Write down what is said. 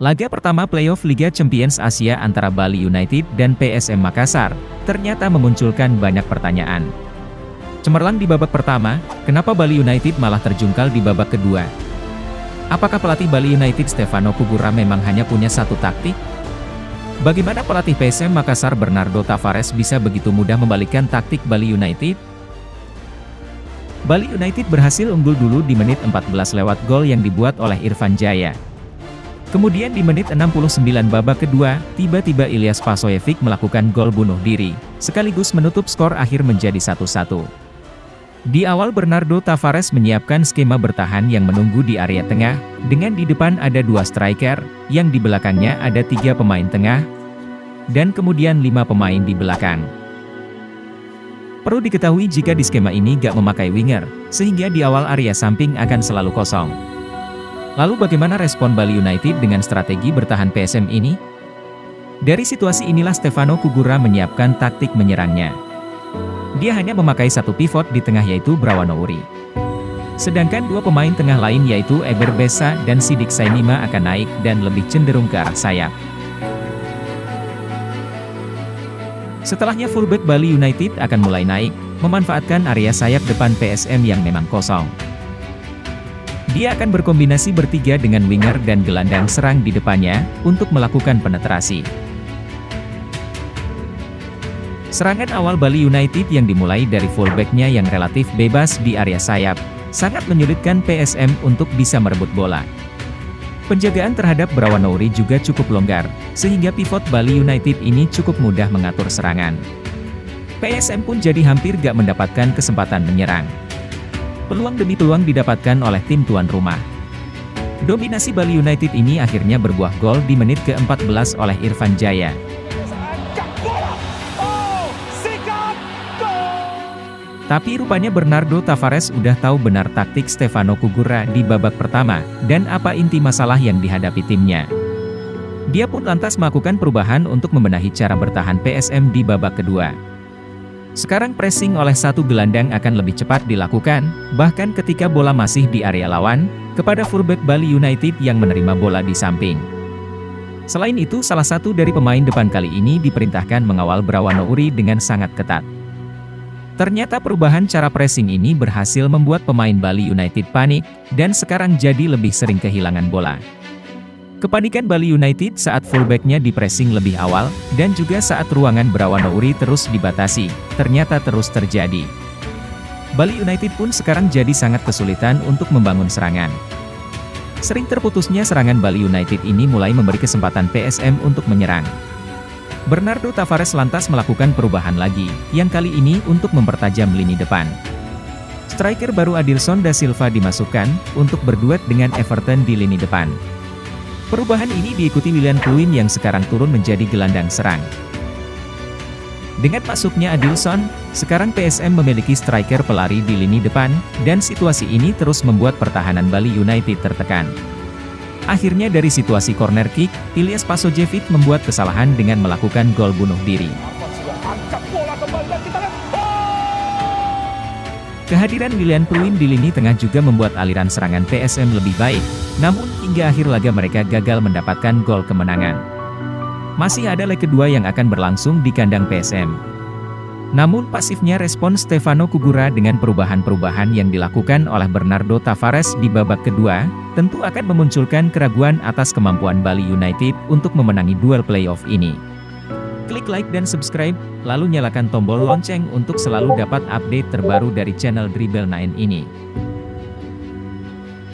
Laga pertama playoff Liga Champions Asia antara Bali United dan PSM Makassar, ternyata memunculkan banyak pertanyaan. Cemerlang di babak pertama, kenapa Bali United malah terjungkal di babak kedua? Apakah pelatih Bali United Stefano Kugura memang hanya punya satu taktik? Bagaimana pelatih PSM Makassar Bernardo Tavares bisa begitu mudah membalikkan taktik Bali United? Bali United berhasil unggul dulu di menit 14 lewat gol yang dibuat oleh Irfan Jaya. Kemudian di menit 69 babak kedua, tiba-tiba Ilyas Pasojevic melakukan gol bunuh diri, sekaligus menutup skor akhir menjadi 1-1. Di awal Bernardo Tavares menyiapkan skema bertahan yang menunggu di area tengah, dengan di depan ada 2 striker, yang di belakangnya ada 3 pemain tengah, dan kemudian 5 pemain di belakang. Perlu diketahui jika di skema ini gak memakai winger, sehingga di awal area samping akan selalu kosong. Lalu bagaimana respon Bali United dengan strategi bertahan PSM ini? Dari situasi inilah Stefano Kugura menyiapkan taktik menyerangnya. Dia hanya memakai satu pivot di tengah yaitu Brawan Nouri. Sedangkan 2 pemain tengah lain yaitu Eber Bessa dan Sidik Sainima akan naik dan lebih cenderung ke arah sayap. Setelahnya fullback Bali United akan mulai naik, memanfaatkan area sayap depan PSM yang memang kosong. Dia akan berkombinasi bertiga dengan winger dan gelandang serang di depannya, untuk melakukan penetrasi. Serangan awal Bali United yang dimulai dari fullbacknya yang relatif bebas di area sayap, sangat menyulitkan PSM untuk bisa merebut bola. Penjagaan terhadap Brawan Nouri juga cukup longgar, sehingga pivot Bali United ini cukup mudah mengatur serangan. PSM pun jadi hampir gak mendapatkan kesempatan menyerang. Peluang demi peluang didapatkan oleh tim tuan rumah. Dominasi Bali United ini akhirnya berbuah gol di menit ke-14 oleh Irfan Jaya. Tapi rupanya Bernardo Tavares udah tahu benar taktik Stefano Kugura di babak pertama, dan apa inti masalah yang dihadapi timnya. Dia pun lantas melakukan perubahan untuk membenahi cara bertahan PSM di babak kedua. Sekarang pressing oleh satu gelandang akan lebih cepat dilakukan, bahkan ketika bola masih di area lawan, kepada fullback Bali United yang menerima bola di samping. Selain itu, salah satu dari pemain depan kali ini diperintahkan mengawal Brawan Nouri dengan sangat ketat. Ternyata perubahan cara pressing ini berhasil membuat pemain Bali United panik, dan sekarang jadi lebih sering kehilangan bola. Kepanikan Bali United saat fullbacknya di-pressing lebih awal, dan juga saat ruangan Brawan Nouri terus dibatasi, ternyata terus terjadi. Bali United pun sekarang jadi sangat kesulitan untuk membangun serangan. Sering terputusnya serangan Bali United ini mulai memberi kesempatan PSM untuk menyerang. Bernardo Tavares lantas melakukan perubahan lagi, yang kali ini untuk mempertajam lini depan. Striker baru Adilson da Silva dimasukkan, untuk berduet dengan Everton di lini depan. Perubahan ini diikuti Willian Pluim yang sekarang turun menjadi gelandang serang. Dengan masuknya Adilson, sekarang PSM memiliki striker pelari di lini depan, dan situasi ini terus membuat pertahanan Bali United tertekan. Akhirnya dari situasi corner kick, Ilyas Pasojevic membuat kesalahan dengan melakukan gol bunuh diri. Kehadiran Willian Pluim di lini tengah juga membuat aliran serangan PSM lebih baik, namun hingga akhir laga mereka gagal mendapatkan gol kemenangan. Masih ada leg kedua yang akan berlangsung di kandang PSM. Namun pasifnya respon Stefano Kugura dengan perubahan-perubahan yang dilakukan oleh Bernardo Tavares di babak kedua, tentu akan memunculkan keraguan atas kemampuan Bali United untuk memenangi duel playoff ini. Klik like dan subscribe, lalu nyalakan tombol lonceng untuk selalu dapat update terbaru dari channel Dribble9 ini.